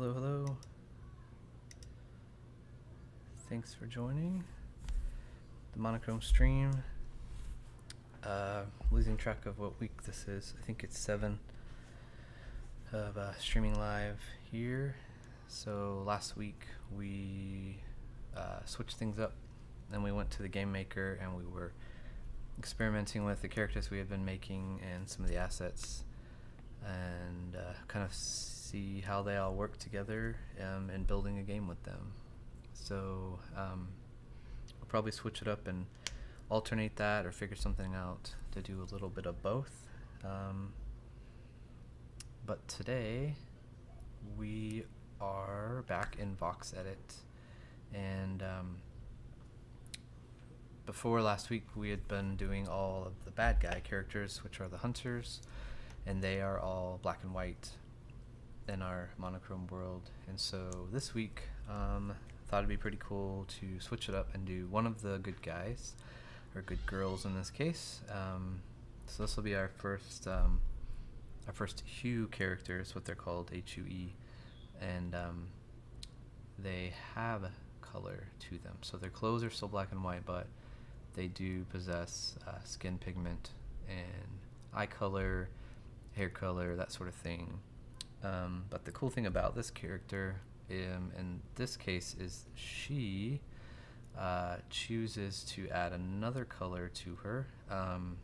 Hello, hello. Thanks for joining the monochrome stream. Losing track of what week this is. I think it's 7 of streaming live here. So last week we switched things up and we went to the game maker and we were experimenting with the characters we had been making and some of the assets and kind of see how they all work together in building a game with them. So we'll probably switch it up and alternate that or figure something out to do a little bit of both. But today we are back in VoxEdit, and before last week we had been doing all of the bad guy characters, which are the hunters, and they are all black and white in our monochrome world. And so this week thought it'd be pretty cool to switch it up and do one of the good guys, or good girls in this case. So this will be our first hue character is what they're called, HUE, and they have color to them. So their clothes are still black and white, but they do possess skin pigment and eye color, hair color, that sort of thing. But the cool thing about this character in this case is she chooses to add another color to her, and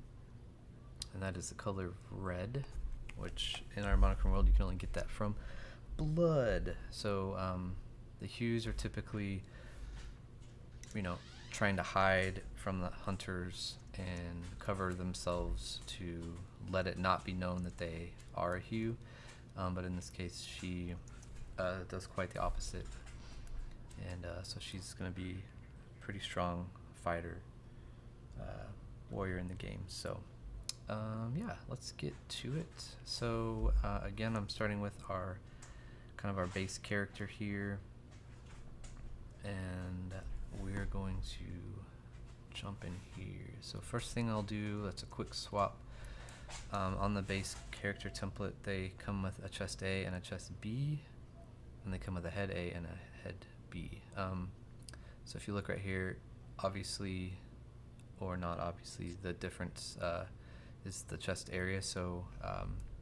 that is the color red, which in our monochrome world you can only get that from blood. So the hues are typically, trying to hide from the hunters and cover themselves to let it not be known that they are a hue. But in this case, she does quite the opposite, and so she's going to be a pretty strong fighter, warrior in the game. So yeah, let's get to it. So again, I'm starting with our base character here, and we're going to jump in here. So first thing I'll do, that's a quick swap. On the base character template, they come with a chest A and a chest B, and they come with a head A and a head B. So if you look right here, obviously, or not obviously, the difference is the chest area. So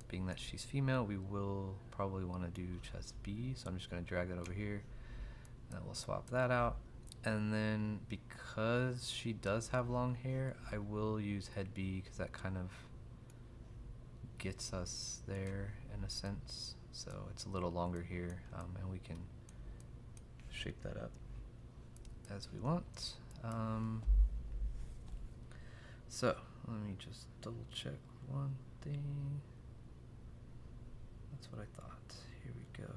being that she's female, we will probably want to do chest B. So I'm just going to drag that over here, and we'll swap that out. And then because she does have long hair, I will use head B because that kind of gets us there in a sense. So it's a little longer here, and we can shape that up as we want. So let me just double check one thing. That's what I thought. Here we go.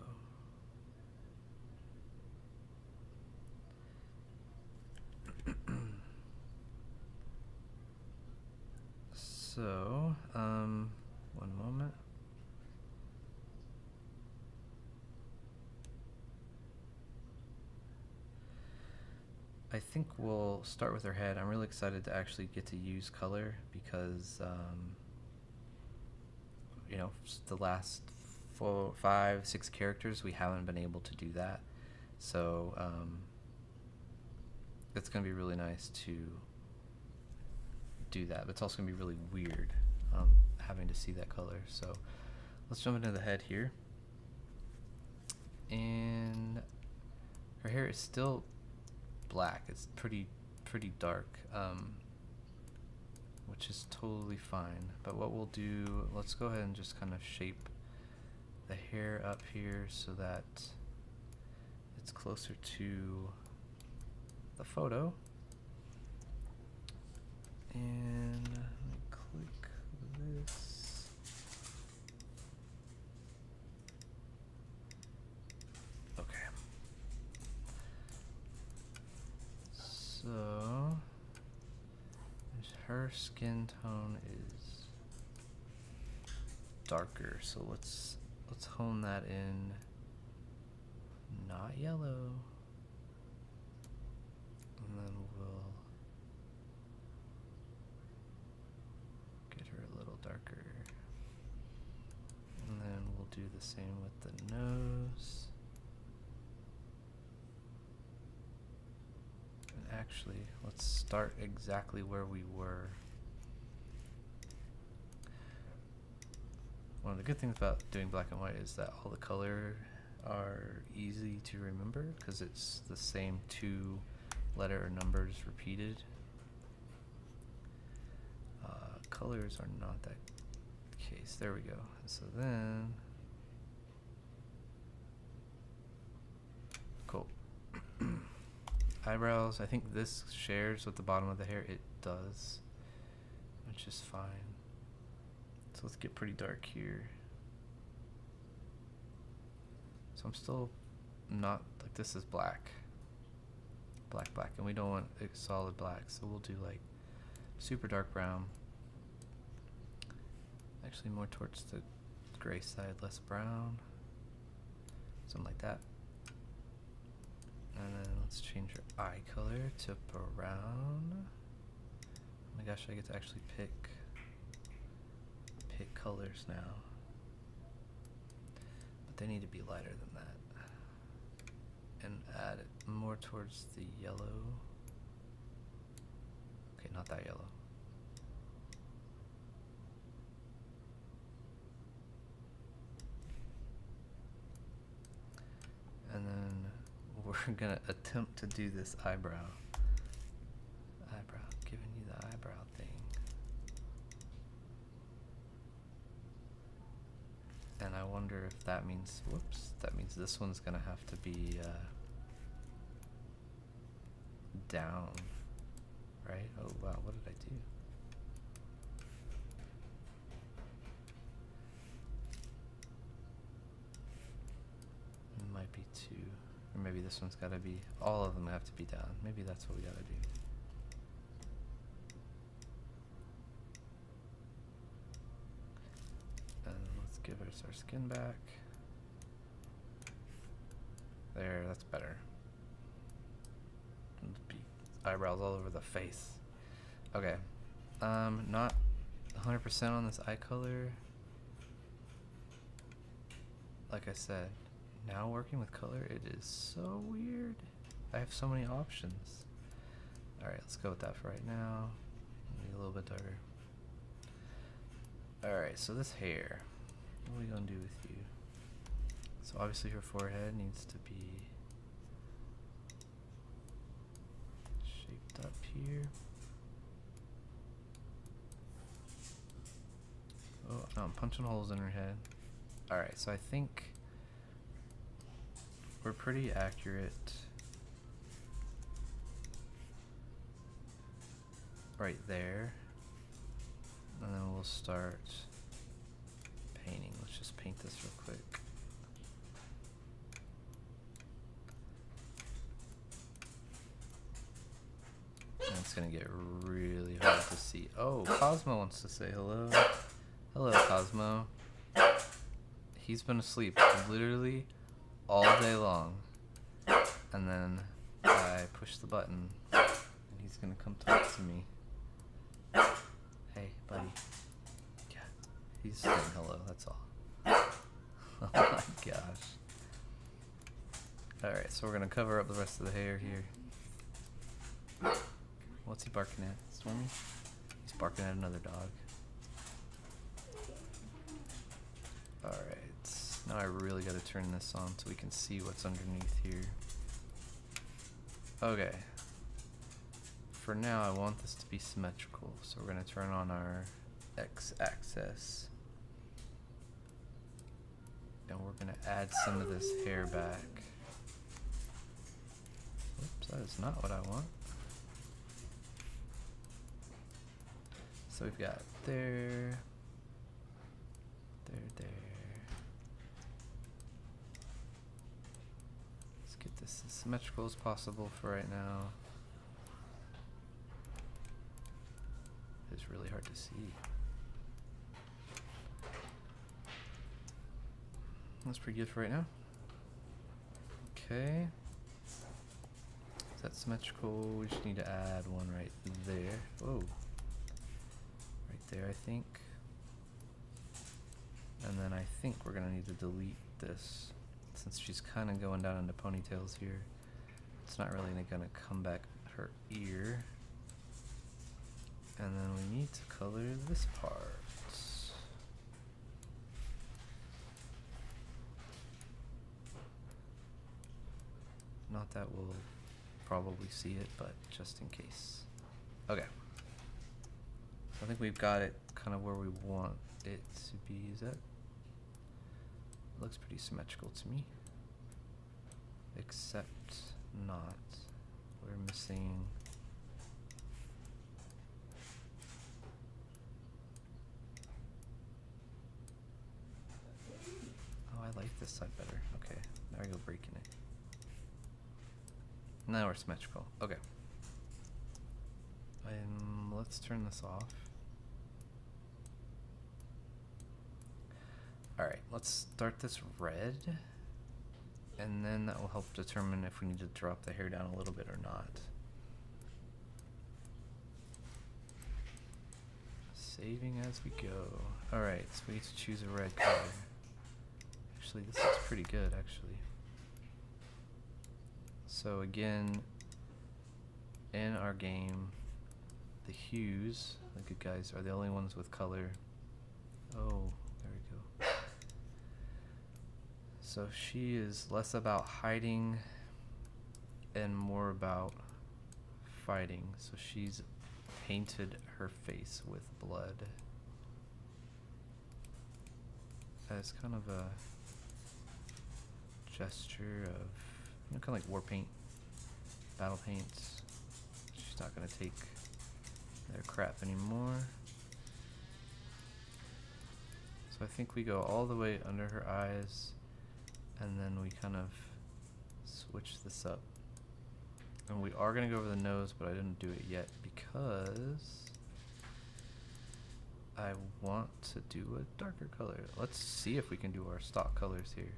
So one moment. I think we'll start with her head. I'm really excited to actually get to use color because the last 4, 5, 6 characters we haven't been able to do that. So it's gonna be really nice to do that, but it's also gonna be really weird having to see that color. So let's jump into the head here, and her hair is still black. It's pretty dark, which is totally fine. But what we'll do, let's go ahead and just kind of shape the hair up here so that it's closer to the photo. And let me click this. Okay. So her skin tone is darker, so let's hone that in. Not yellow. And then we'll get her a little darker. And then we'll do the same with the nose. actually, let's start exactly where we were. One of the good things about doing black and white is that all the color are easy to remember because it's the same 2 letter or numbers repeated. Colors are not that case. There we go. So then, cool. Eyebrows, I think this shares with the bottom of the hair. It does, which is fine. So let's get pretty dark here. So I'm still not, like, this is black. Black, and we don't want a solid black, so we'll do like super dark brown. Actually more towards the gray side, less brown. Something like that. And then let's change our eye color to brown. Oh my gosh, I get to actually pick colors now. But they need to be lighter than that. And add it more towards the yellow. Okay, not that yellow. And then we're gonna attempt to do this eyebrow. Eyebrow, giving you the eyebrow thing. And I wonder if that means, whoops, that means this one's gonna have to be down, right? Oh wow, what did I do? It might be 2, or maybe this one's gotta be, all of them have to be down. Maybe that's what we gotta do. And let's give us our skin back. There, that's better. Eyebrows all over the face. Okay, not 100% on this eye color. Like I said, now working with color, it is so weird. I have so many options. Alright, let's go with that for right now. Maybe a little bit darker. Alright, so this hair, what are we gonna do with you? So obviously her forehead needs to be shaped up here. Oh, no, I'm punching holes in her head. Alright, so I think we're pretty accurate right there. And then we'll start painting. Let's just paint this real quick. And it's gonna get really hard to see. Oh, Cosmo wants to say hello. Hello, Cosmo. He's been asleep literally all day long. And then I push the button and he's gonna come talk to me. Hey, buddy. Yeah, he's saying hello, that's all. Oh my gosh. Alright, so we're gonna cover up the rest of the hair here. What's he barking at? Stormy? He's barking at another dog. Alright, now I really gotta turn this on so we can see what's underneath here. Okay. For now, I want this to be symmetrical, so we're gonna turn on our x-axis. And we're gonna add some of this hair back. Oops, that is not what I want. So we've got there, there. Let's get this as symmetrical as possible for right now. It's really hard to see. That's pretty good for right now. Okay. Is that symmetrical? We just need to add one right there. Whoa. Right there, I think. And then I think we're gonna need to delete this since she's kind of going down into ponytails here. It's not really gonna come back. her ear. And then we need to color this part. Not that we'll probably see it, but just in case. Okay. So I think we've got it kind of where we want it to be. Is that? Looks pretty symmetrical to me. Except not. We're missing. Oh, I like this side better. Okay, there I go breaking it. Now we're symmetrical. Okay. Let's turn this off. Alright, let's start this red. And then that will help determine if we need to drop the hair down a little bit or not. Saving as we go. Alright, so we need to choose a red color. Actually, this looks pretty good, actually. So again, in our game, the hues, the good guys, are the only ones with color. Oh, there we go. So she is less about hiding and more about fighting. So she's painted her face with blood as kind of a gesture of, you know, kind of like war paint, battle paints. She's not gonna take their crap anymore. So I think we go all the way under her eyes, and then we kind of switch this up. And we are gonna go over the nose, but I didn't do it yet because I want to do a darker color. Let's see if we can do our stock colors here.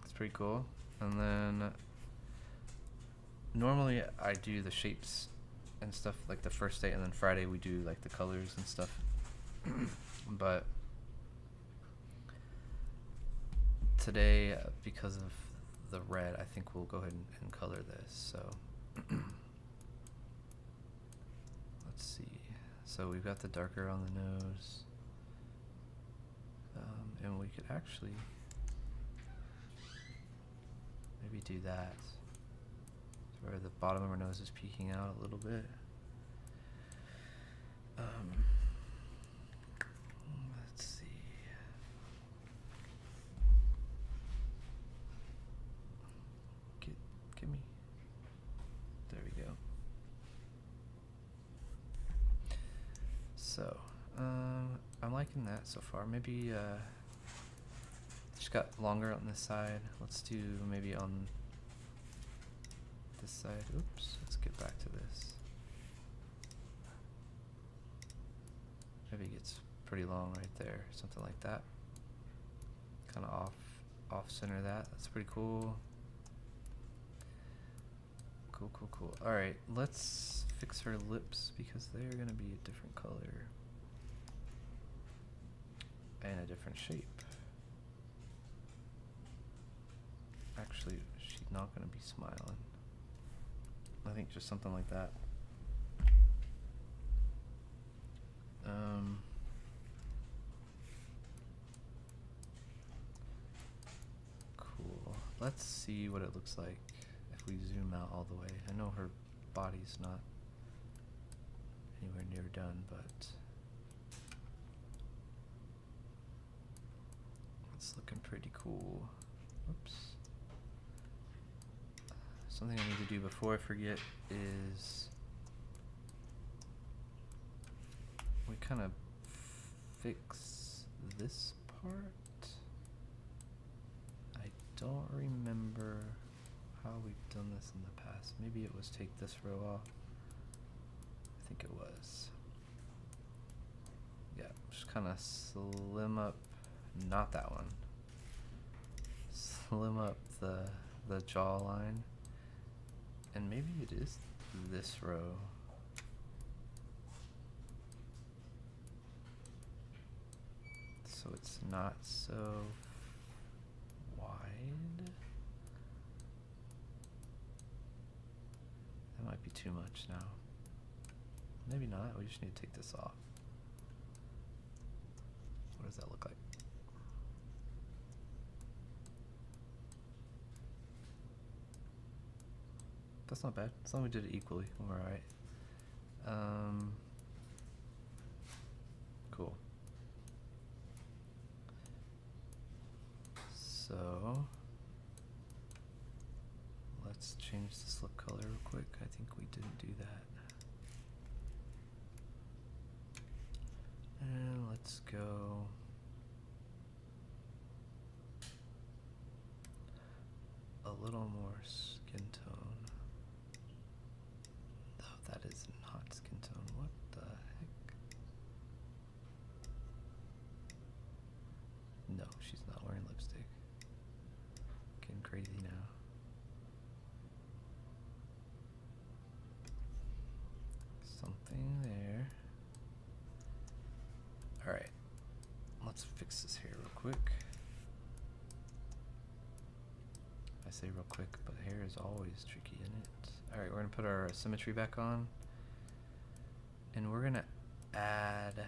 It's pretty cool. And then normally I do the shapes and stuff like the first day, and then Friday we do like the colors and stuff. But today, because of the red, I think we'll go ahead and color this. So let's see. So we've got the darker on the nose, and we could actually maybe do that where the bottom of our nose is peeking out a little bit. Let's see. Give me. There we go. So, I'm liking that so far. Maybe just got longer on this side. Let's do maybe on this side. Oops, let's get back to this. Maybe it gets pretty long right there, something like that. Kind of off center that. That's pretty cool. Cool. All right, let's fix her lips because they're gonna be a different color and a different shape. Actually, she's not gonna be smiling. I think just something like that. Cool. Let's see what it looks like if we zoom out all the way. I know her body's not anywhere near done, but it's looking pretty cool. Oops. Something I need to do before I forget is we kind of fix this part. I don't remember how we've done this in the past. Maybe it was take this row off. I think it was. Yeah, just kind of slim up, not that one. Slim up the jawline. And maybe it is this row. So it's not so wide. might be too much now. Maybe not, we just need to take this off. What does that look like? That's not bad, as long as we did it equally, we're alright. Cool. So let's change the slip color real quick. I think we didn't do that. And let's go a little more skin tone. No, that is not skin tone. What the heck? No, she's not wearing lipstick. Getting crazy now. Something there. Alright, let's fix this hair real quick. I say real quick, but hair is always tricky, isn't it? Alright, we're gonna put our symmetry back on. And we're gonna add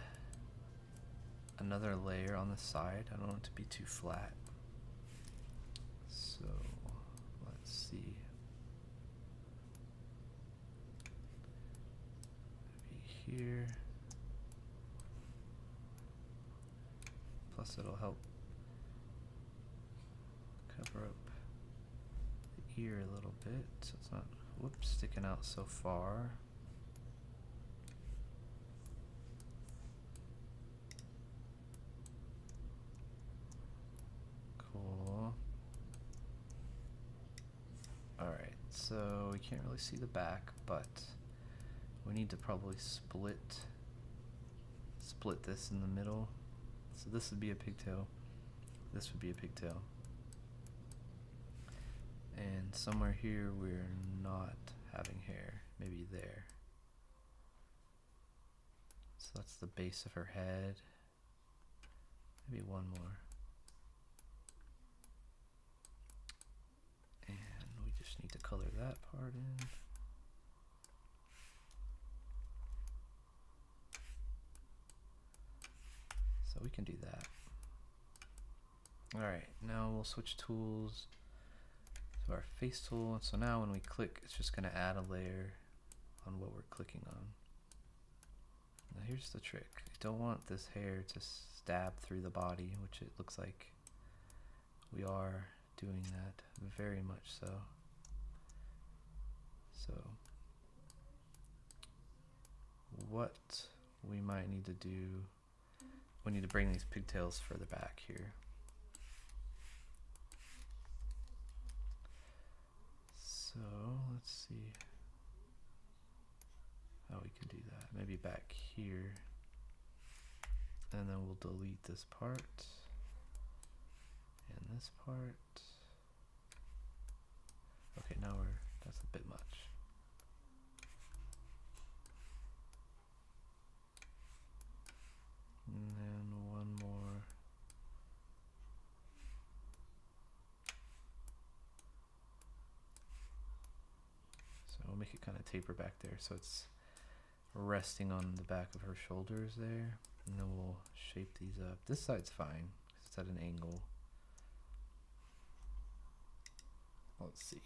another layer on the side. I don't want it to be too flat. So, let's see. Maybe here. Plus it'll help cover up the ear a little bit so it's not, whoops, sticking out so far. Cool. Alright, so we can't really see the back, but we need to probably split this in the middle. So this would be a pigtail, this would be a pigtail. And somewhere here we're not having hair, maybe there. So that's the base of her head. Maybe one more. And we just need to color that part in. So we can do that. Alright, now we'll switch tools to our face tool. So now when we click, it's just going to add a layer on what we're clicking on. Now here's the trick. You don't want this hair to stab through the body, which it looks like we are doing that very much so. So what we might need to do, we need to bring these pigtails further back here. So let's see how we can do that. Maybe back here. And then we'll delete this part and this part. Okay, now that's a bit much. And then one more. So we'll make it kind of taper back there so it's resting on the back of her shoulders there. And then we'll shape these up. This side's fine because it's at an angle. Let's see.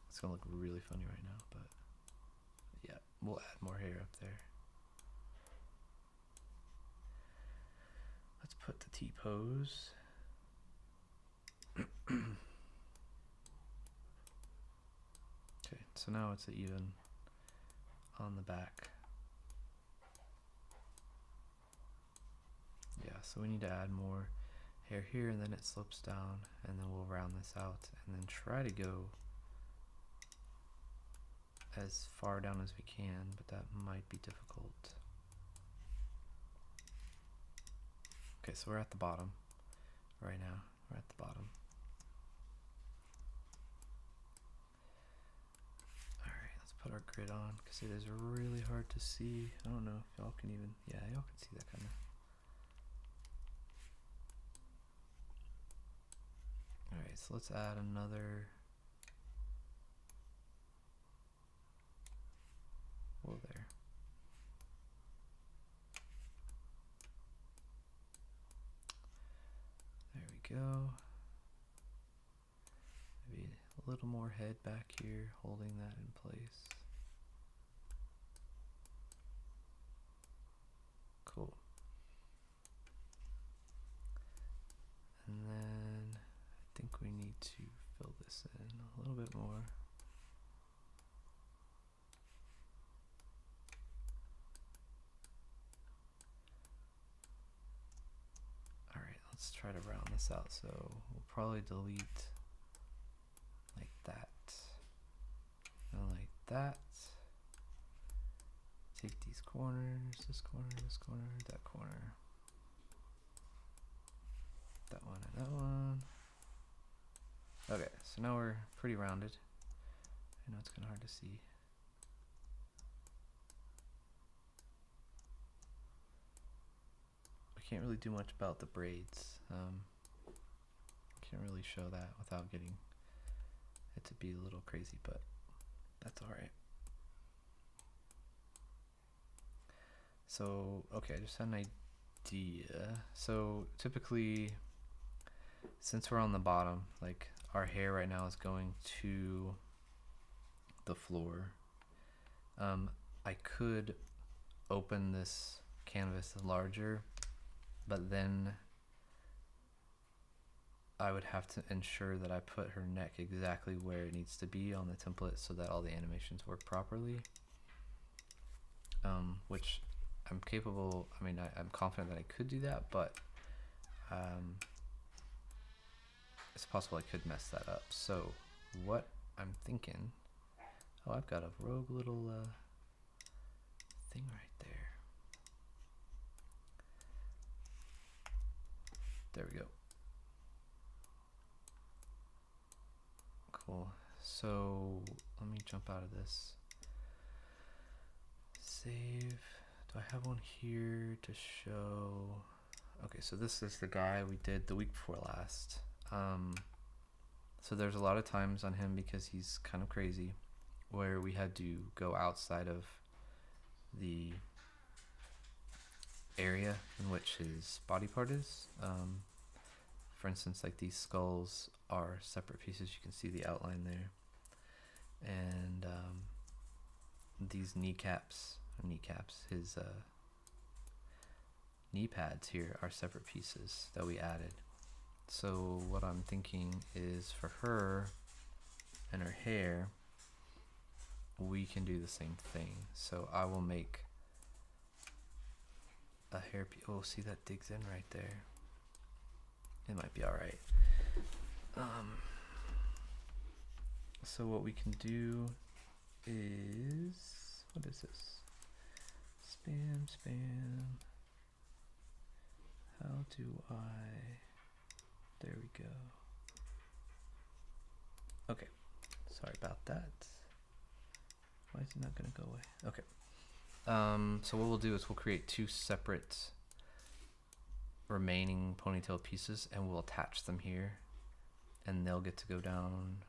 It's gonna look really funny right now, but yeah, we'll add more hair up there. Let's put the T-pose. Okay, so now it's even on the back. Yeah, so we need to add more hair here, and then it slopes down, and then we'll round this out, and then try to go as far down as we can, but that might be difficult. Okay, so we're at the bottom right now. We're at the bottom. Alright, let's put our grid on because it is really hard to see. I don't know if y'all can even, yeah, y'all can see that kind of. Alright, so let's add another little more head back here, holding that in place. Cool. And then I think we need to fill this in a little bit more. Alright, let's try to round this out. So we'll probably delete like that. And like that. Take these corners, this corner, this corner, that corner. That one and that one. Okay, so now we're pretty rounded. I know it's kind of hard to see. I can't really do much about the braids. Can't really show that without getting it to be a little crazy, but that's alright. So, okay, I just had an idea. So typically, since we're on the bottom, like our hair right now is going to the floor. I could open this canvas larger, but then I would have to ensure that I put her neck exactly where it needs to be on the template so that all the animations work properly. Which I'm capable, I mean, I'm confident that I could do that, but it's possible I could mess that up. So what I'm thinking, oh, I've got a rogue little thing right there. There we go. Cool. So let me jump out of this. Save. Do I have one here to show? Okay, so this is the guy we did the week before last. So there's a lot of times on him, because he's kind of crazy, where we had to go outside of the area in which his body part is. For instance, like these skulls are separate pieces. You can see the outline there. And these kneecaps, his knee pads here are separate pieces that we added. So what I'm thinking is for her and her hair, we can do the same thing. So I will make a hair piece. Oh, see, that digs in right there. It might be all right. So what we can do is, what is this? Spam. How do I, there we go. Okay, sorry about that. Why is it not gonna go away? Okay. So what we'll do is we'll create two separate remaining ponytail pieces, and we'll attach them here, and they'll get to go down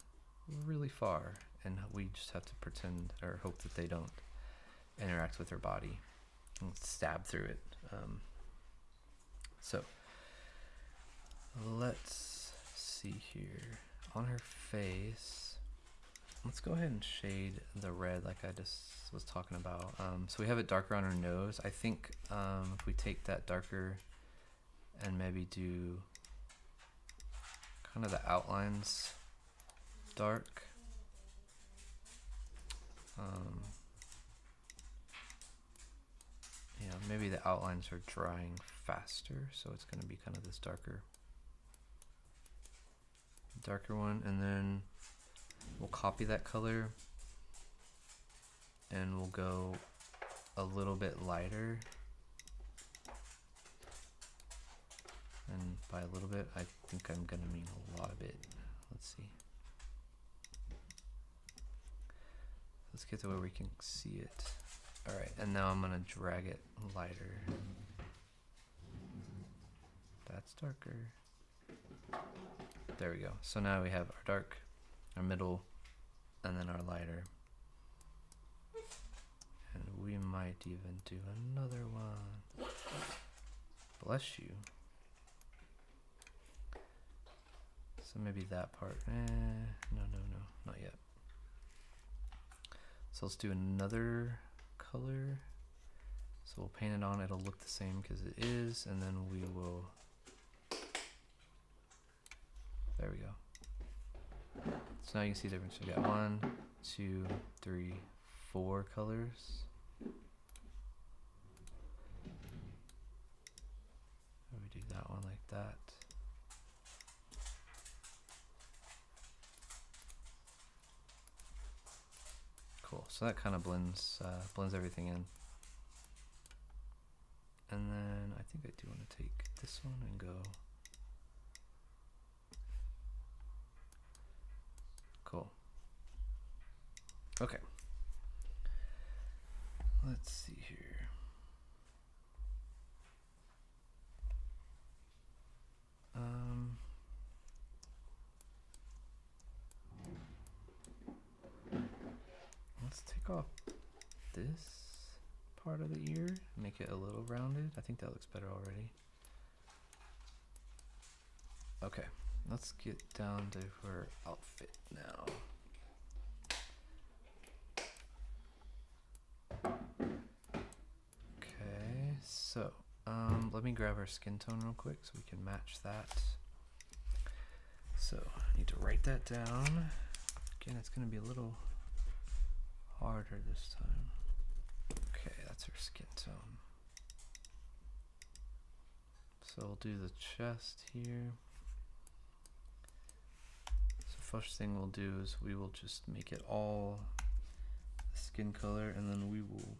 really far, and we just have to pretend or hope that they don't interact with her body and stab through it. So let's see here on her face. Let's go ahead and shade the red like I just was talking about. So we have it darker on her nose. I think if we take that darker and maybe do kind of the outlines dark. You know, maybe the outlines are drying faster, so it's going to be kind of this darker one, and then we'll copy that color and we'll go a little bit lighter. And by a little bit, I think I'm gonna mean a lot of it. Let's see. Let's get to where we can see it. All right, and now I'm gonna drag it lighter. That's darker. There we go. So now we have our dark, our middle, and then our lighter. And we might even do another one. Bless you. So maybe that part. No, not yet. So let's do another color. So we'll paint it on, it'll look the same because it is, and then we will, there we go. So now you can see the difference. We got 1, 2, 3, 4 colors. We do that one like that. Cool, so that kind of blends everything in. And then I think I do want to take this one and go. Cool. Okay. Let's see here. Let's take off this part of the ear, make it a little rounded. I think that looks better already. Okay, let's get down to her outfit now. Okay, so let me grab our skin tone real quick so we can match that. So I need to write that down. Again, it's going to be a little harder this time. Okay, that's her skin tone. So we'll do the chest here. So first thing we'll do is we will just make it all the skin color, and then we will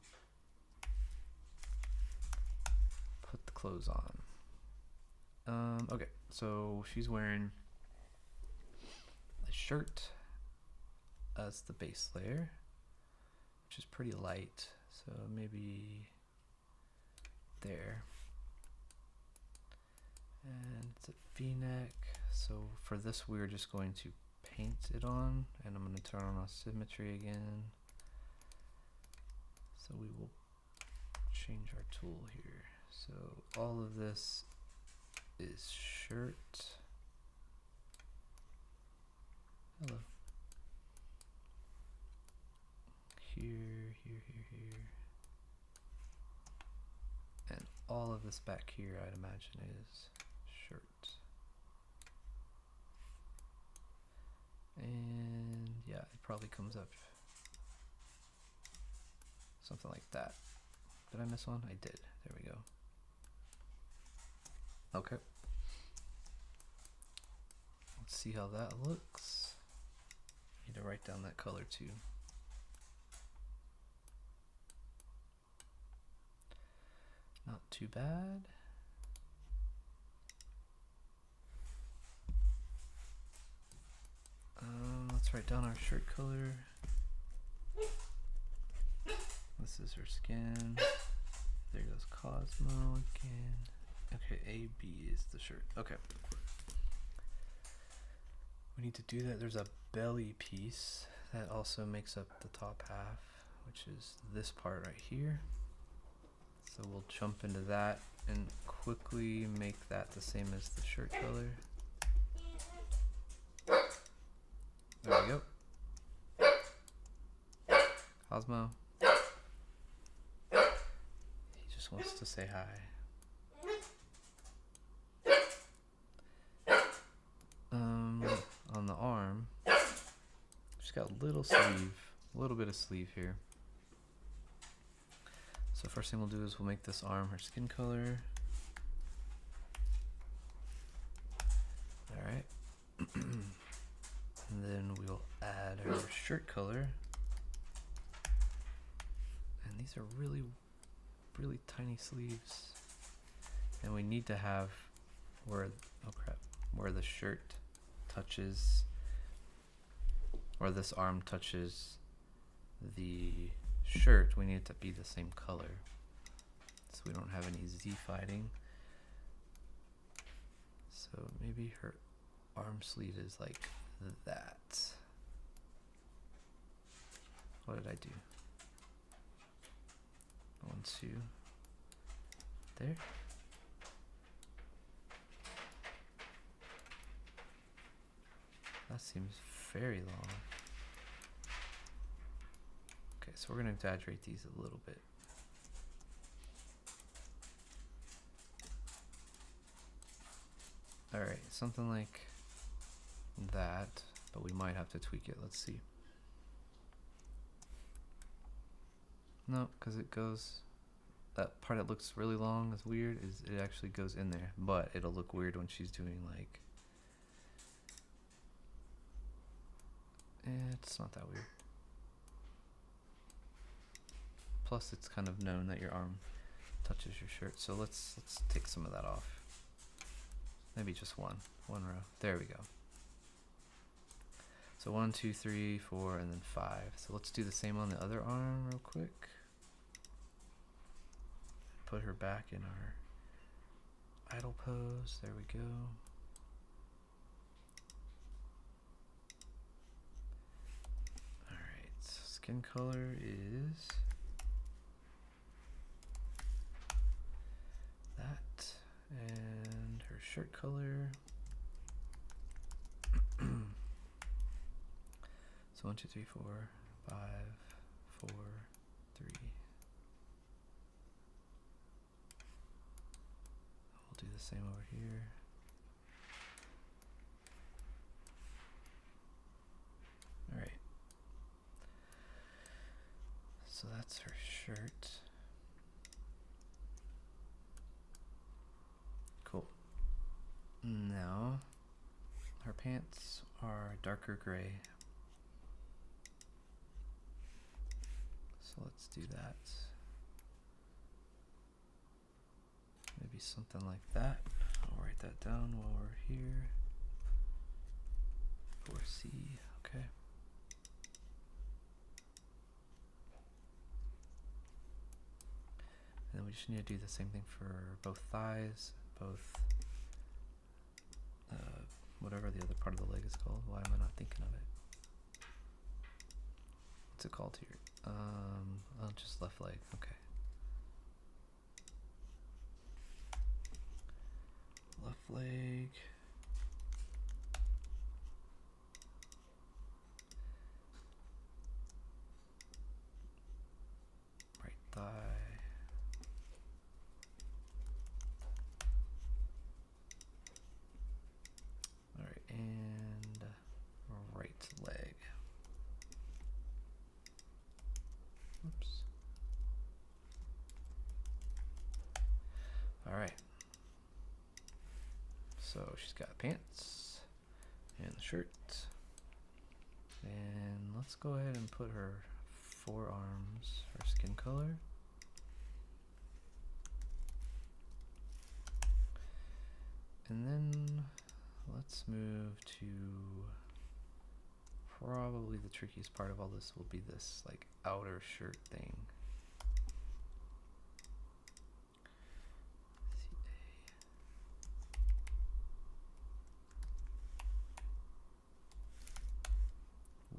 put the clothes on. Okay, so she's wearing a shirt as the base layer, which is pretty light, so maybe there. And it's a V-neck, so for this we're just going to paint it on, and I'm going to turn on symmetry again. So we will change our tool here. So all of this is shirt. Hello. Here. And all of this back here, I'd imagine, is shirt. And yeah, it probably comes up something like that. Did I miss one? I did. There we go. Okay. Let's see how that looks. Need to write down that color too. Not too bad. Let's write down our shirt color. This is her skin. There goes Cosmo again. Okay, AB is the shirt. Okay. We need to do that. There's a belly piece that also makes up the top half, which is this part right here. So we'll jump into that and quickly make that the same as the shirt color. There we go. Cosmo. He just wants to say hi. On the arm, she's got a little bit of sleeve here. So first thing we'll do is we'll make this arm her skin color. All right. And then we'll add her shirt color. And these are really, really tiny sleeves. And we need to have where the shirt touches, or this arm touches the shirt, we need it to be the same color so we don't have any Z fighting. So maybe her arm sleeve is like that. What did I do? 1, 2. There. That seems very long. Okay, so we're gonna exaggerate these a little bit. Alright, something like that, but we might have to tweak it. Let's see. No, because it goes, that part that looks really long is weird, is it actually goes in there, but it'll look weird when she's doing like, it's not that weird. Plus it's kind of known that your arm touches your shirt, so let's take some of that off. Maybe just one row. There we go. So 1, 2, 3, 4, and then 5. So let's do the same on the other arm real quick. Put her back in our idle pose. There we go. Alright, so skin color is that, and her shirt color. So 1, 2, 3, 4, 5, 4, 3. We'll do the same over here. All right. So that's her shirt. Cool. Now, her pants are darker gray. So let's do that. Maybe something like that. I'll write that down while we're here. 4C, okay. And then we just need to do the same thing for both thighs, both, whatever the other part of the leg is called. Why am I not thinking of it? What's it called here? Oh, just left leg, okay. Left leg. Right thigh. All right, and right leg. Oops. All right. So she's got pants and the shirt. And let's go ahead and put her forearms, her skin color. And then let's move to probably the trickiest part of all this will be this like outer shirt thing.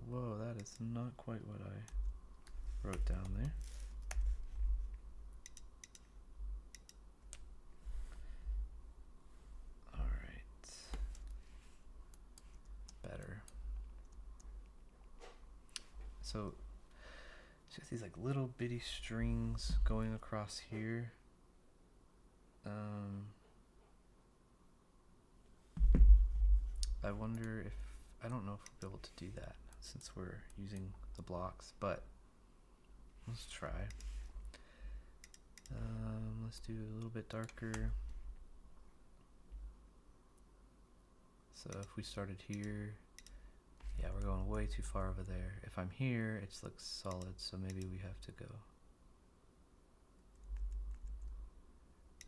Whoa, that is not quite what I wrote down there. All right. Better. So, just these like little bitty strings going across here. I wonder if, I don't know if we'll be able to do that since we're using the blocks, but let's try. Let's do a little bit darker. So if we started here, yeah, we're going way too far over there. If I'm here, it looks solid, so maybe we have to go.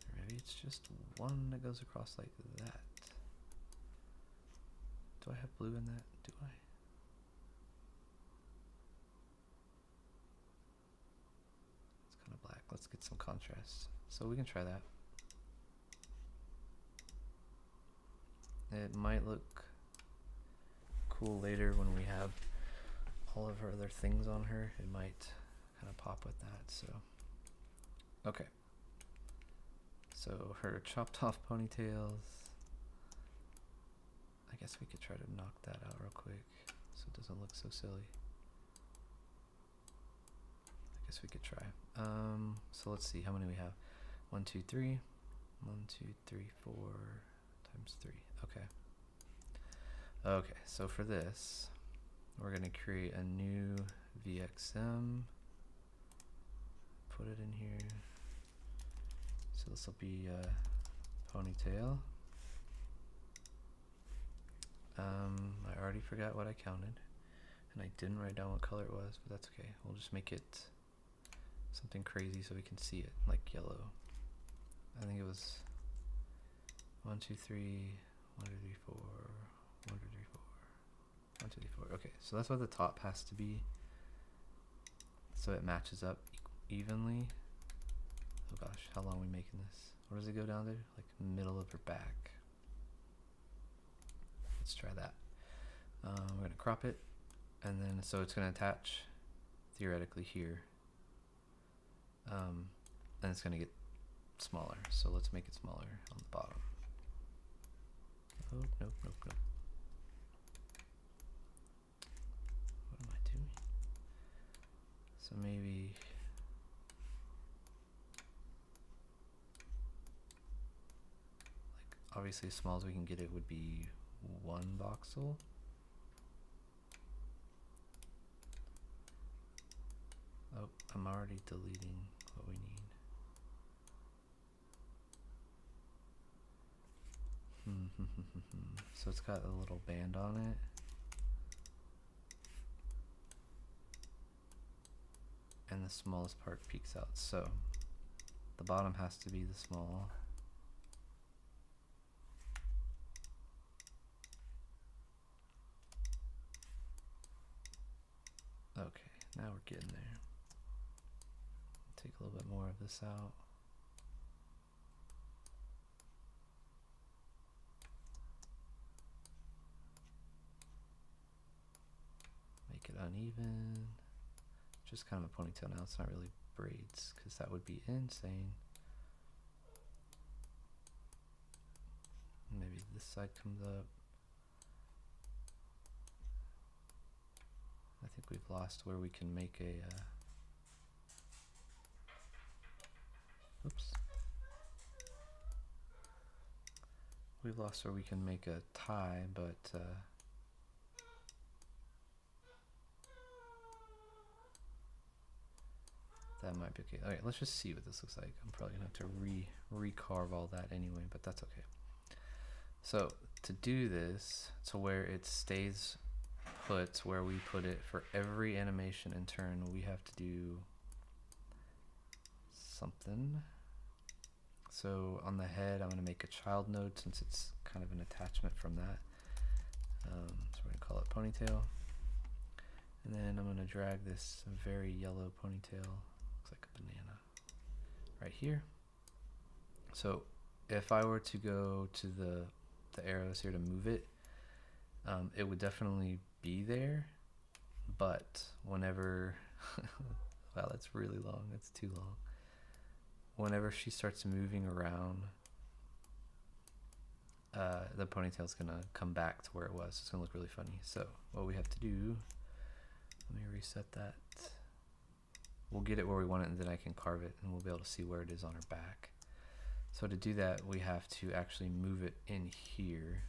Or maybe it's just one that goes across like that. Do I have blue in that? Do I? It's kind of black. Let's get some contrast. So we can try that. It might look cool later when we have all of her other things on her. It might kind of pop with that. So, okay. So her chopped off ponytails. I guess we could try to knock that out real quick so it doesn't look so silly. I guess we could try. So let's see how many we have. 1, 2, 3. 1, 2, 3, 4 times 3. Okay. Okay, so for this, we're going to create a new VXM. Put it in here. So this will be Ponytail. I already forgot what I counted, and I didn't write down what color it was, but that's okay. We'll just make it something crazy so we can see it, like yellow. I think it was 1, 2, 3, 1, 2, 3, 4, 1, 2, 3, 4, 1, 2, 3, 4. Okay, so that's what the top has to be, so it matches up evenly. Oh gosh, how long are we making this? Where does it go down there? Like middle of her back. Let's try that. We're gonna crop it, and then so it's gonna attach theoretically here, and it's gonna get smaller. So let's make it smaller on the bottom. Oh, nope, nope, nope. What am I doing? So maybe like obviously as small as we can get it would be 1 voxel. Oh, I'm already deleting what we need. So it's got a little band on it. And the smallest part peeks out. So the bottom has to be the small. Okay, now we're getting there. Take a little bit more of this out. Make it uneven. Just kind of a ponytail now, it's not really braids, because that would be insane. Maybe this side comes up. I think we've lost where we can make a oops. We've lost where we can make a tie, but that might be okay. Alright, let's just see what this looks like. I'm probably gonna have to recarve all that anyway, but that's okay. So to do this to where it stays put where we put it for every animation in turn, we have to do something. So on the head, I'm going to make a child node since it's kind of an attachment from that. So we're going to call it Ponytail. And then I'm going to drag this very yellow ponytail, looks like a banana, right here. So if I were to go to the arrows here to move it, it would definitely be there, but whenever wow, that's really long, that's too long. Whenever she starts moving around, the ponytail's gonna come back to where it was. It's gonna look really funny. So what we have to do, let me reset that. We'll get it where we want it, and then I can carve it, and we'll be able to see where it is on her back. So to do that, we have to actually move it in here.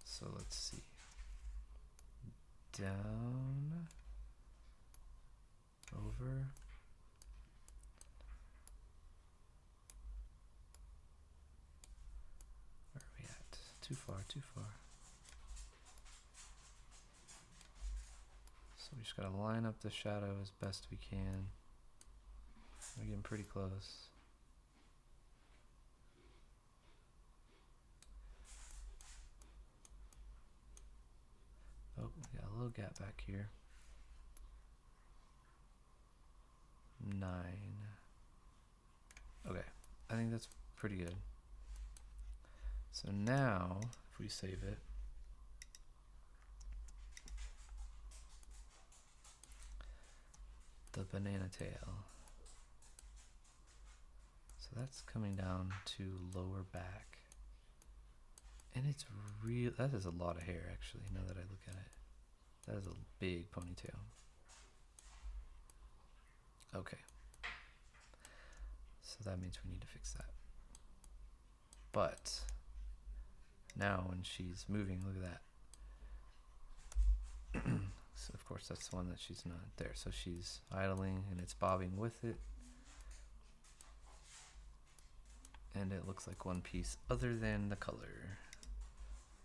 So let's see. Down, over. Where are we at? Too far, too far. So we just gotta line up the shadow as best we can. We're getting pretty close. Oh, we got a little gap back here. 9. Okay, I think that's pretty good. So now, if we save it, the banana tail. So So that's coming down to lower back. And it's real, that is a lot of hair actually, now that I look at it. That is a big ponytail. Okay. So that means we need to fix that. But now when she's moving, look at that. So of course that's the one that she's not there. So she's idling and it's bobbing with it. And it looks like one piece other than the color.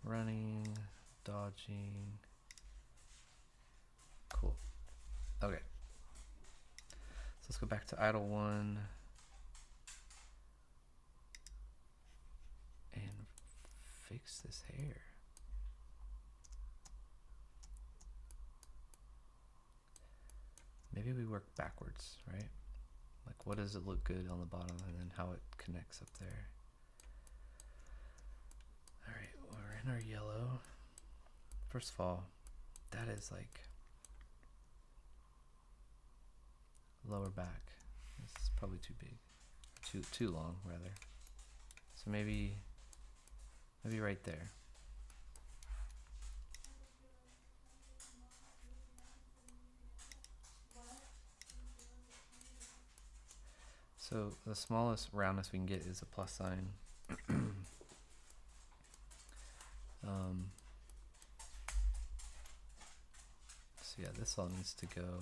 Running, dodging. Cool. Okay. So let's go back to idle 1. And fix this hair. Maybe we work backwards, right? Like what does it look good on the bottom and then how it connects up there. Alright, we're in our yellow. First of all, that is like lower back. This is probably too big. Too long rather. So maybe right there. So the smallest roundness we can get is a plus sign. So yeah, this all needs to go.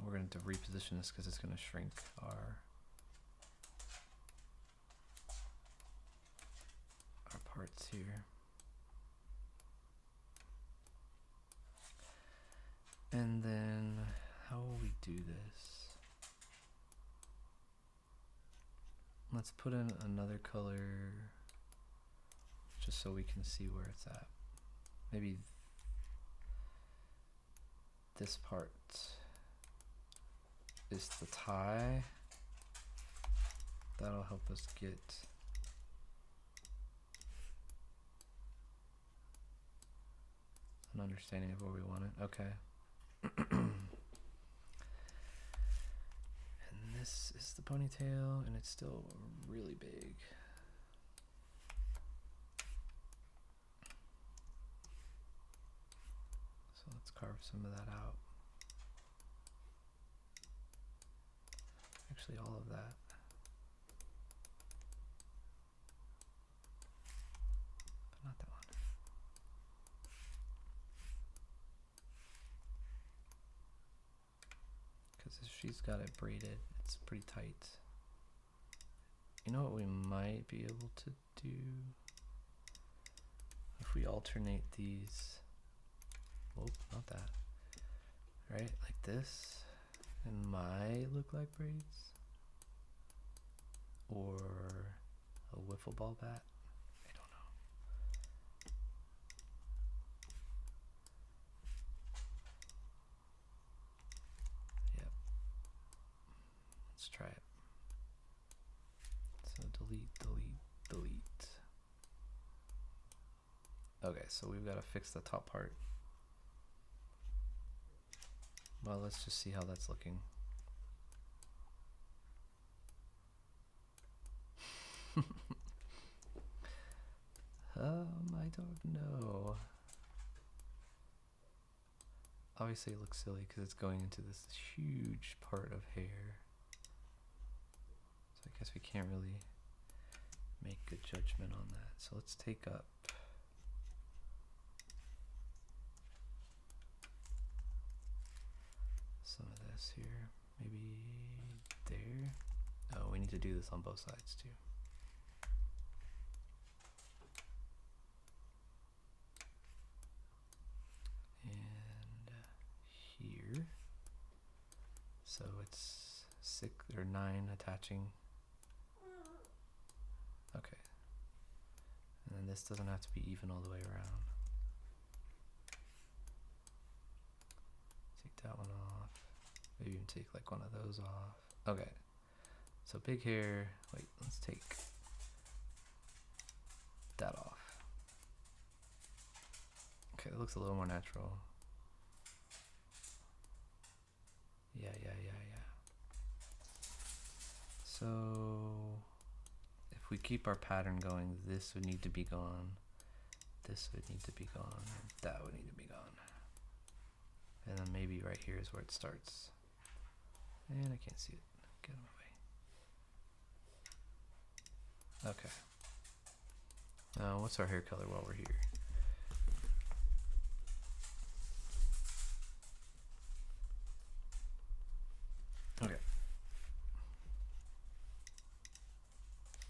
We're going to reposition this because it's going to shrink our parts here. And then how will we do this? Let's put in another color just so we can see where it's at. Maybe this part is the tie. That'll help us get an understanding of where we want it. Okay. And this is the ponytail, and it's still really big. So let's carve some of that out. Actually, all of that. But not that one. Because if she's got it braided, it's pretty tight. You know what we might be able to do? If we alternate these. Oh, not that. Right? Like this. It might look like braids. Or a wiffle ball bat. I don't know. Yep. Let's try it. So delete, delete, delete. Okay, so we've got to fix the top part. Well, let's just see how that's looking. I don't know. Obviously it looks silly because it's going into this huge part of hair. So I guess we can't really make good judgment on that. So let's take up some of this here. Maybe there. Oh, we need to do this on both sides too. Here, so it's 6 or 9 attaching. Okay, and then this doesn't have to be even all the way around. Take that one off. Maybe even take like one of those off. Okay, so big hair. Wait, let's take that off. Okay, it looks a little more natural. Yeah. So if we keep our pattern going, this would need to be gone. This would need to be gone. And that would need to be gone. And then maybe right here is where it starts. And I can't see it. Get out of my way. Okay. Now, what's our hair color while we're here? Okay.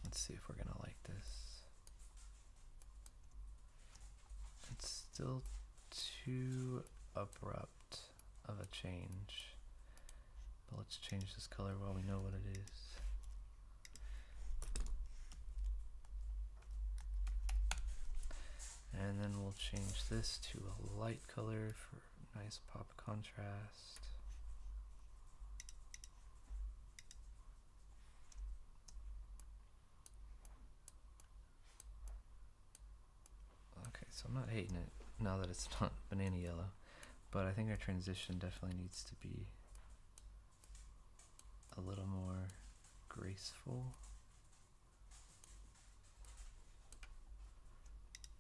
Let's see if we're gonna like this. It's still too abrupt of a change. But let's change this color while we know what it is. And then we'll change this to a light color for nice pop contrast. Okay, so I'm not hating it now that it's not banana yellow, but I think our transition definitely needs to be a little more graceful.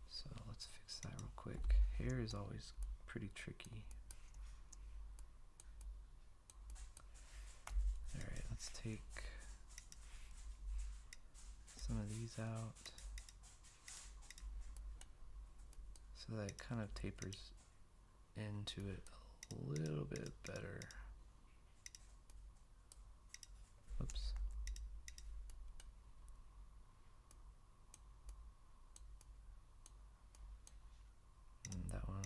So let's fix that real quick. Hair is always pretty tricky. Alright, let's take some of these out so that it kind of tapers into it a little bit better. Oops. And that one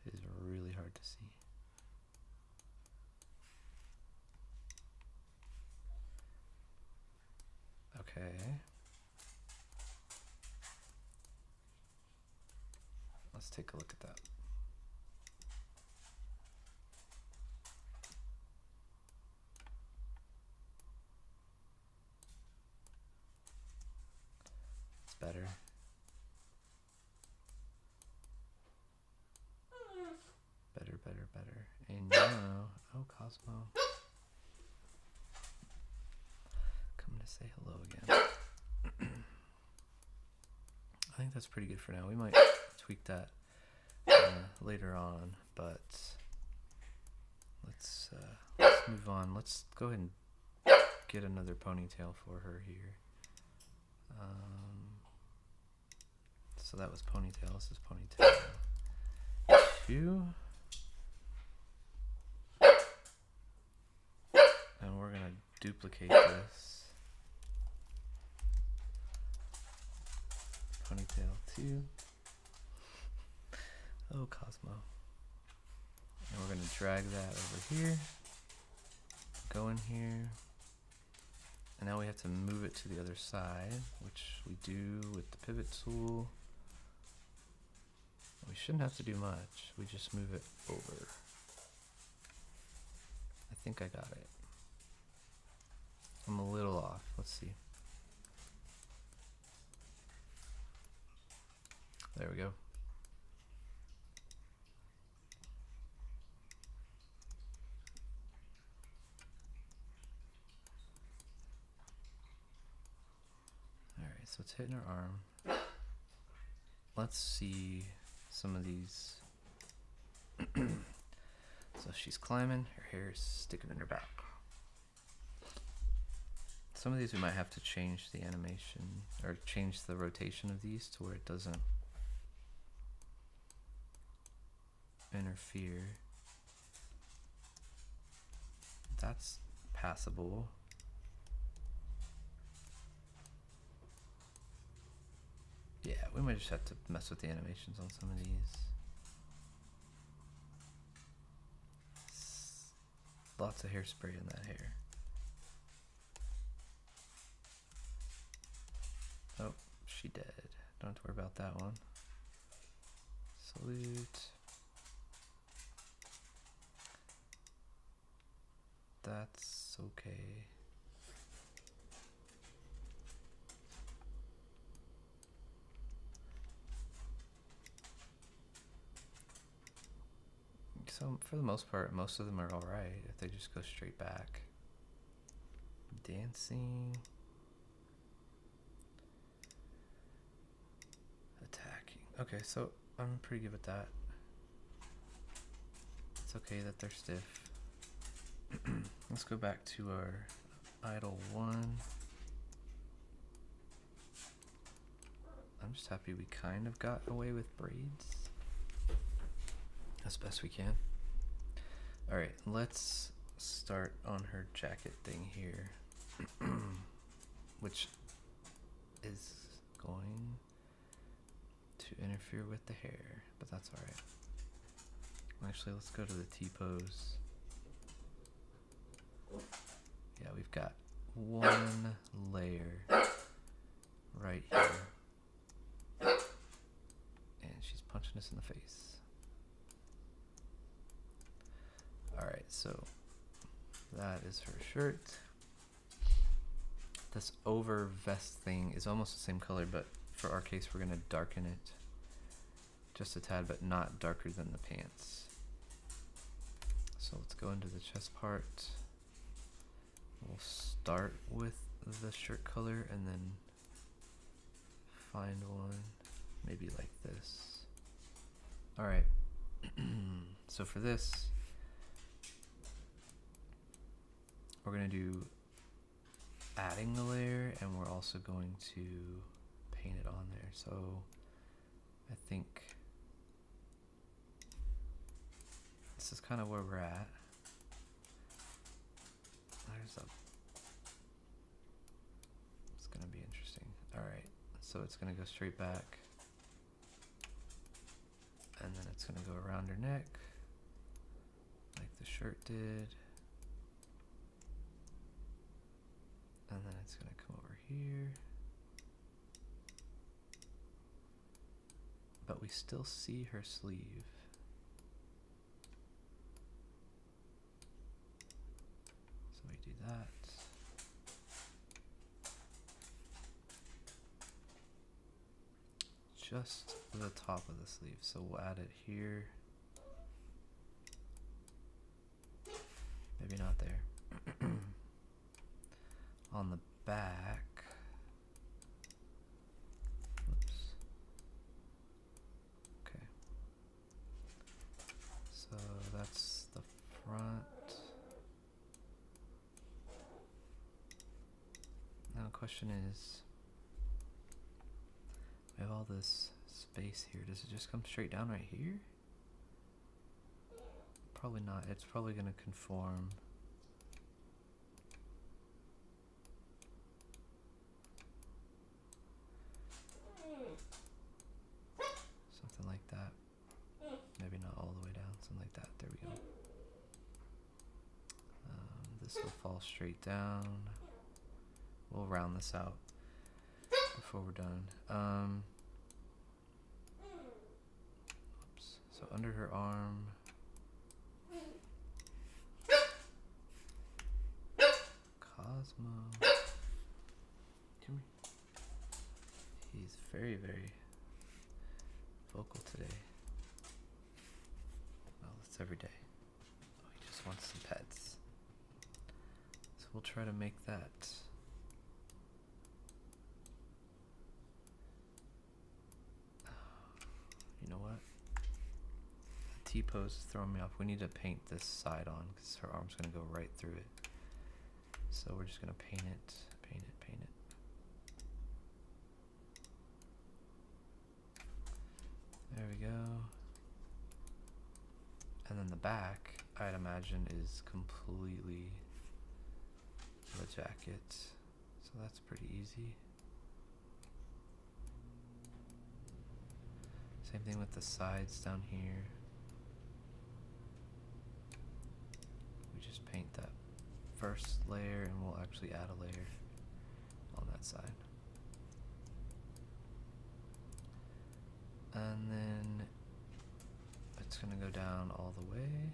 is really hard to see. Okay. Let's take a look at that. It's better. Better. And now, oh, Cosmo. Coming to say hello again. I think that's pretty good for now. We might tweak that later on, but let's move on. Let's go ahead and get another ponytail for her here. So that was ponytail. This is ponytail 2. And we're gonna duplicate this. Ponytail 2. Oh, Cosmo. And we're gonna drag that over here. Go in here. And now we have to move it to the other side, which we do with the pivot tool. We shouldn't have to do much. We just move it over. I think I got it. I'm a little off. Let's see. There we go. Alright, so it's hitting her arm. Let's see some of these. So she's climbing, her hair is sticking in her back. Some of these we might have to change the animation, or change the rotation of these to where it doesn't interfere. That's passable. Yeah, we might just have to mess with the animations on some of these. Lots of hairspray in that hair. Oh, she dead. Don't have to worry about that one. Salute. That's okay. So So for the most part, most of them are alright if they just go straight back. Dancing. Attacking. Okay, so I'm pretty good with that. It's okay that they're stiff. Let's go back to our idle one. I'm just happy we kind of got away with braids as best we can. Alright, let's start on her jacket thing here, which is going to interfere with the hair, but that's alright. Actually, let's go to the T-pose. Yeah, we've got one layer right here. And she's punching us in the face. Alright, so that is her shirt. This over vest thing is almost the same color, but for our case we're going to darken it just a tad, but not darker than the pants. So let's go into the chest part. We'll start with the shirt color and then find one maybe like this. Alright, so for this we're going to do adding a layer, and we're also going to paint it on there. So I think this is kind of where we're at. It's going to be interesting. Alright, so it's going to go straight back, and then it's going to go around her neck like the shirt did, and then it's going to come over here, but we still see her sleeve. So we do that. Just the top of the sleeve, so we'll add it here. Maybe not there. On the back. Oops. Okay. So that's the front. Now the question is, we have all this space here. Does it just come straight down right here? Probably not. It's probably going to conform. Something like that. Maybe not all the way down. Something like that. There we go. This will fall straight down. We'll round this out before we're done. Oops. So under her arm. Cosmo. Come here. He's very, very vocal today. Well, it's every day. Oh, he just wants some pets. So we'll try to make that. You know what? The T-pose is throwing me off. We need to paint this side on because her arm's going to go right through it. So we're just going to paint it, paint it, paint it. There we go. And then the back, I'd imagine, is completely the jacket. So that's pretty easy. Same thing with the sides down here. We just paint that first layer and we'll actually add a layer on that side. And then it's going to go down all the way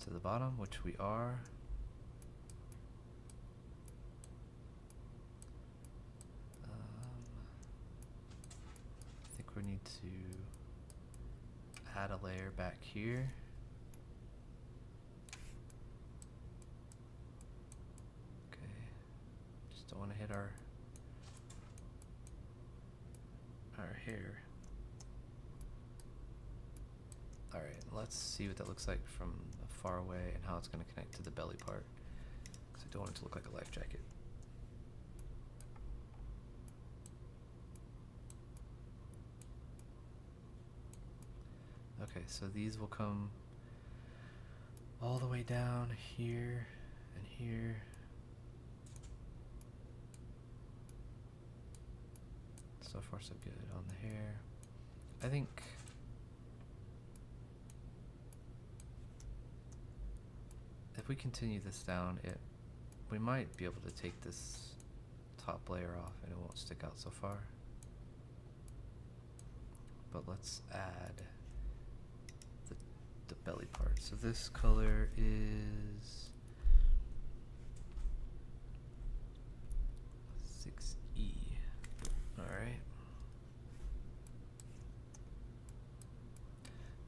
to the bottom, which we are. I think we need to add a layer back here. Okay, just don't want to hit our hair. Alright, let's see what that looks like from far away and how it's going to connect to the belly part, because I don't want it to look like a life jacket. Okay, so these will come all the way down here and here. So far so good on the hair. I think if we continue this down, we might be able to take this top layer off and it won't stick out so far. But let's add the belly part. So this color is 6E. Alright.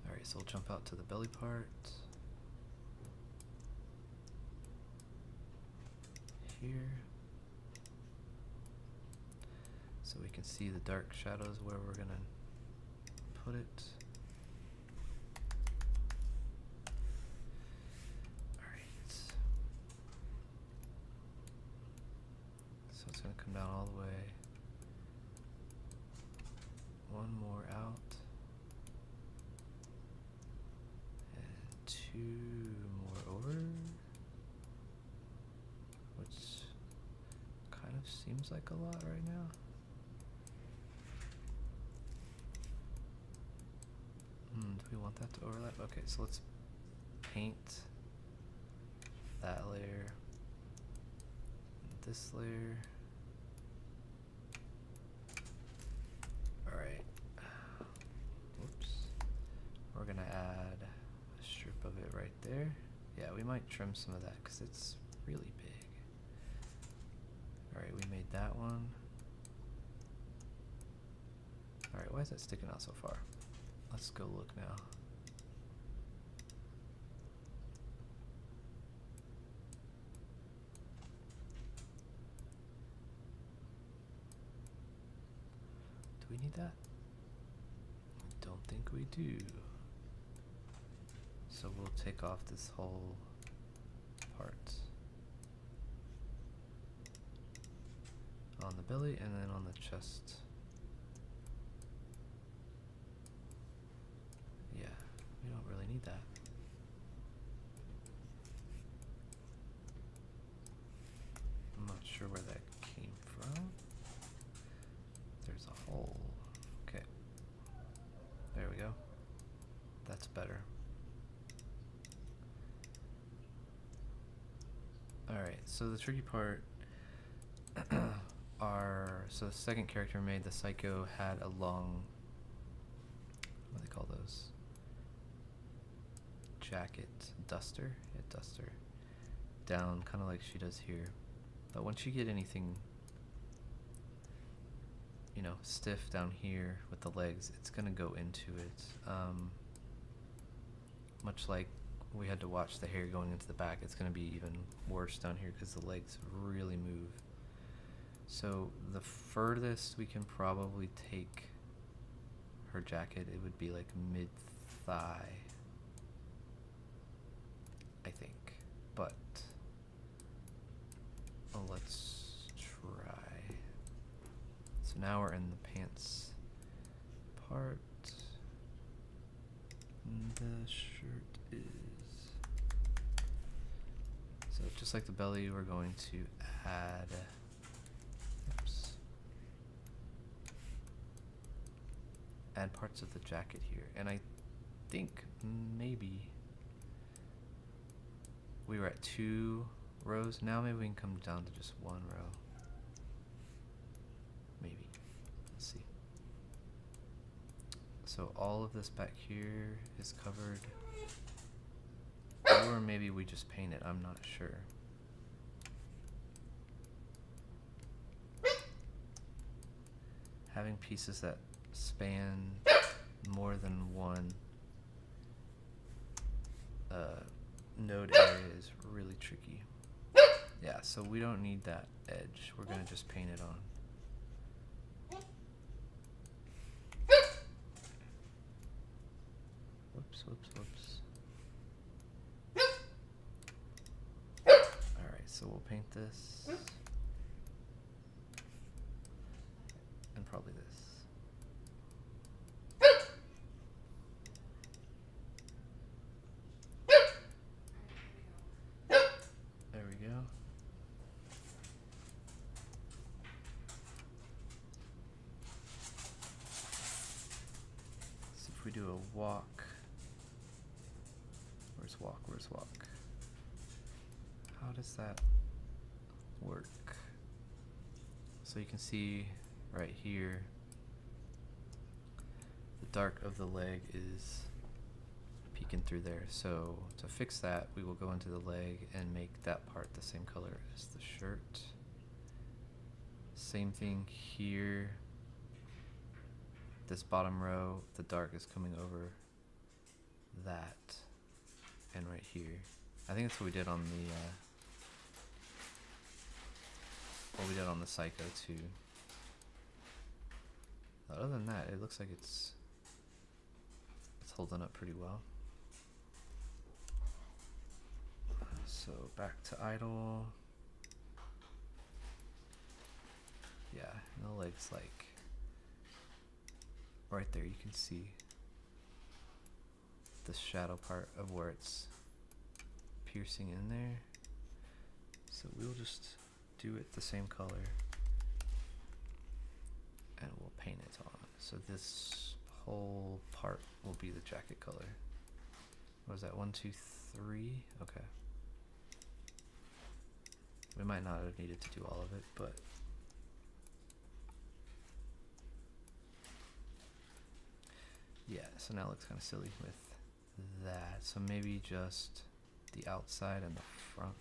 Alright, so we'll jump out to the belly part. Here. So we can see the dark shadows where we're gonna put it. Alright. So it's gonna come down all the way. One more out. And 2 more over. Which kind of seems like a lot right now. Do we want that to overlap? Okay, so let's paint that layer, this layer. Alright. Whoops. We're gonna add a strip of it right there. Yeah, we might trim some of that because it's really big. Alright, we made that one. Alright, why is that sticking out so far? Let's go look now. Do we need that? I don't think we do. So we'll take off this whole part on the belly and then on the chest. Yeah, we don't really need that. I'm not sure where that came from. There's a hole. Okay. There we go. That's better. Alright, so the tricky part so the second character made, the Psycho, had a long, what do they call those? Jacket, duster? Yeah, duster. Down, kind of like she does here. But once you get anything, you know, stiff down here with the legs, it's gonna go into it. Much like we had to watch the hair going into the back, it's gonna be even worse down here because the legs really move. So the furthest we can probably take her jacket, it would be like mid-thigh, I think. But let's try. So now we're in the pants part. The shirt is, so just like the belly, we're going to add, add parts of the jacket here. And I think maybe we were at 2 rows. Now maybe we can come down to just 1 row. Maybe. Let's see. So all of this back here is covered. Or maybe we just paint it, I'm not sure. Having pieces that span more than one node area is really tricky. Yeah, so we don't need that edge. We're gonna just paint it on. Whoops, whoops, whoops. Alright, so we'll paint this. And probably this. There we go. So if we do a walk, where's walk, where's walk? How does that work? So you can see right here, the dark of the leg is peeking through there. So to fix that, we will go into the leg and make that part the same color as the shirt. Same thing here. This bottom row, the dark is coming over that, and right here. I think that's what we did on the Psycho too. Other than that, it looks like it's holding up pretty well. So back to idle. Yeah, and the leg's like right there. You can see the shadow part of where it's piercing in there. So we'll just do it the same color and we'll paint it on. So this whole part will be the jacket color. What was that? 1, 2, 3? Okay. We might not have needed to do all of it, but yeah, so now it looks kind of silly with that. So maybe just the outside and the front.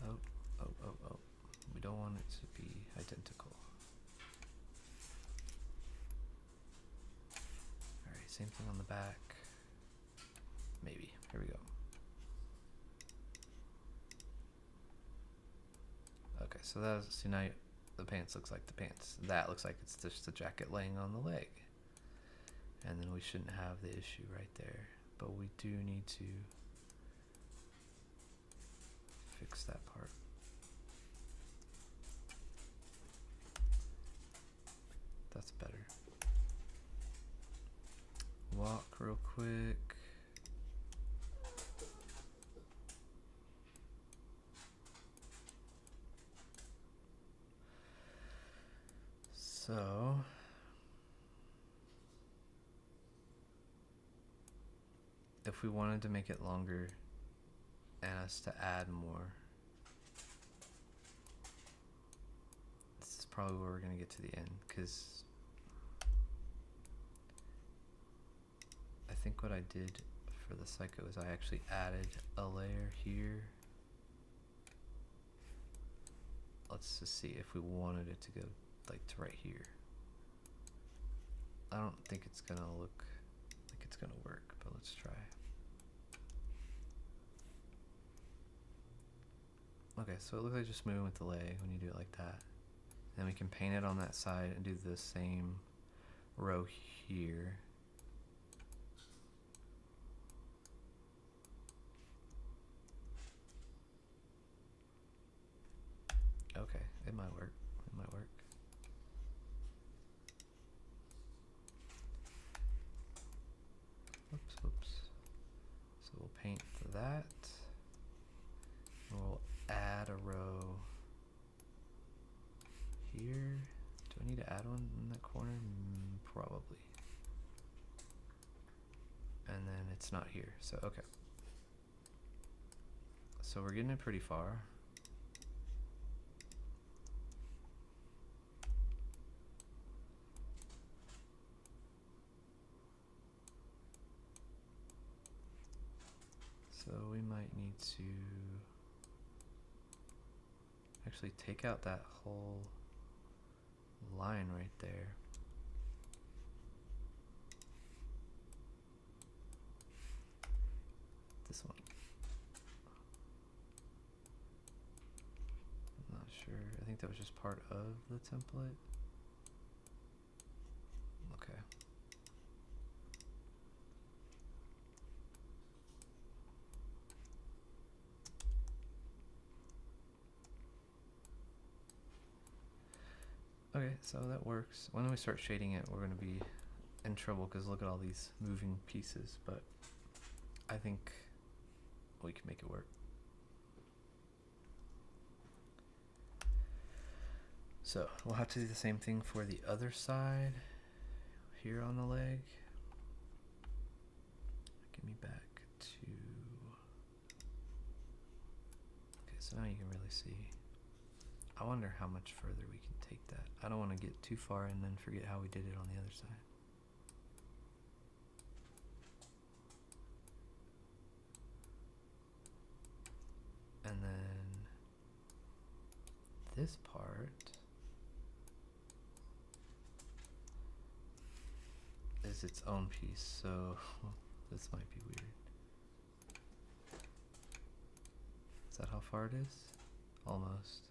Oh. We don't want it to be identical. Alright, same thing on the back. Maybe. Here we go. Okay, so that's, see, now the pants looks like the pants. That looks like it's just the jacket laying on the leg. And then we shouldn't have the issue right there. But we do need to fix that part. That's better. Walk real quick. So if we wanted to make it longer and us to add more, this is probably where we're going to get to the end, because I think what I did for the Psycho is I actually added a layer here. Let's just see if we wanted it to go like to right here. I don't think it's gonna look like it's gonna work, but let's try. Okay, so it looks like just moving with the leg when you do it like that. Then we can paint it on that side and do the same row here. Okay, it might work. It might work. Whoops. So we'll paint that. We'll add a row here. Do I need to add one in that corner? Probably. And then it's not here, so okay. So we're getting it pretty far. So we might need to actually take out that whole line right there. sure. I think that was just part of the template. Okay. Okay, so that works. When we start shading it, we're going to be in trouble because look at all these moving pieces, but I think we can make it work. So we'll have to do the same thing for the other side here on the leg. Get me back to, okay, so now you can really see. I wonder how much further we can take that. I don't want to get too far and then forget how we did it on the other side. And then this part is its own piece, so this might be weird. Is that how far it is? Almost.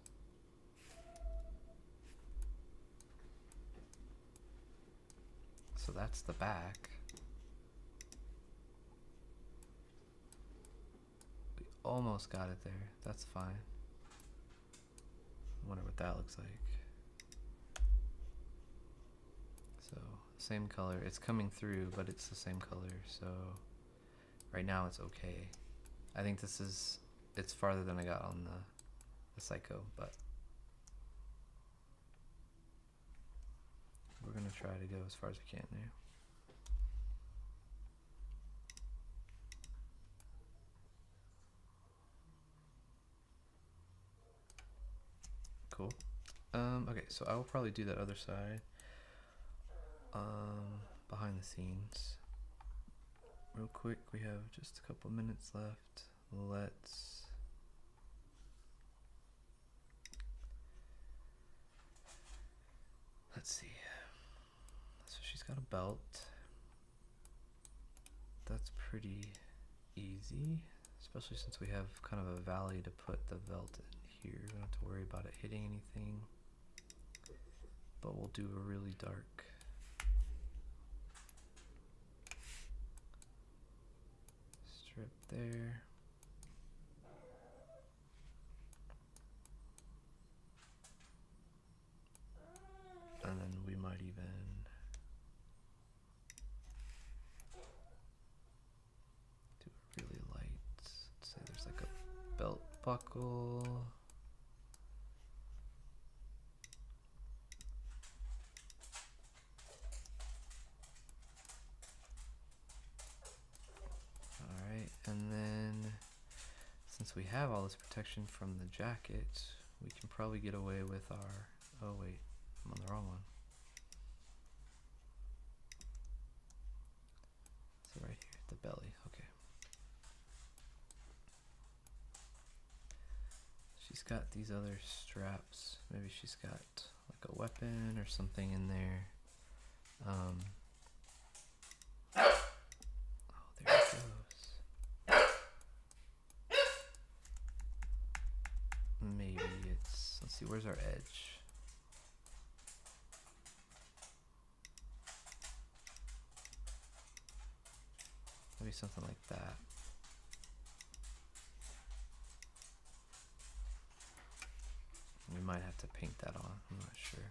So that's the back. We almost got it there. That's fine. I wonder what that looks like. So, same color. It's coming through, but it's the same color. So, right now it's okay. I think this is, it's farther than I got on the Psycho, but we're gonna try to go as far as we can there. Cool. Okay, so I will probably do that other side behind the scenes. Real quick, we have just a couple minutes left. Let's see. So she's got a belt. That's pretty easy, especially since we have kind of a valley to put the belt in here. We don't have to worry about it hitting anything, but we'll do a really dark strip there. And then we might even do it really light. Let's say there's like a belt buckle. Alright, and then since we have all this protection from the jacket, we can probably get away with our, oh wait, I'm on the wrong one. So right here, the belly, okay. She's got these other straps. Maybe she's got like a weapon or something in there. Oh, there it goes. Maybe it's, let's see, where's our edge? Maybe something like that. We might have to paint that on, I'm not sure.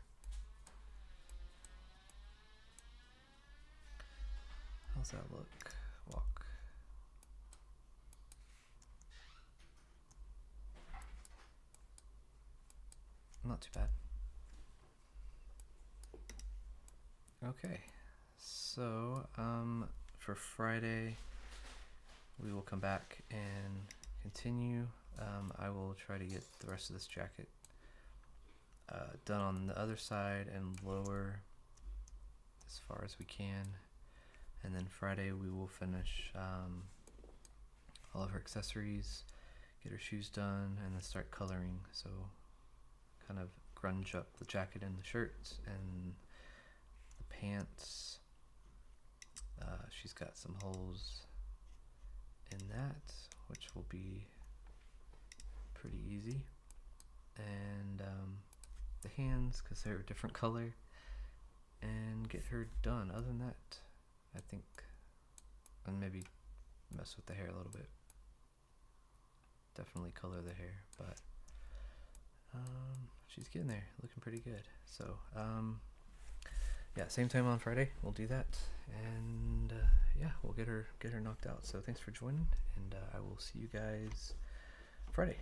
How's that look? Walk. Not too bad. Okay, so for Friday we will come back and continue. I will try to get the rest of this jacket done on the other side and lower as far as we can, and then Friday we will finish all of her accessories, get her shoes done, and then start coloring. So kind of grunge up the jacket and the shirts and the pants. She's got some holes in that, which will be pretty easy. and the hands because they're a different color, and get her done. Other than that, I think, and maybe mess with the hair a little bit. Definitely color the hair, but she's getting there, looking pretty good. So yeah, same time on Friday we'll do that, and yeah, we'll get her knocked out. So thanks for joining, and I will see you guys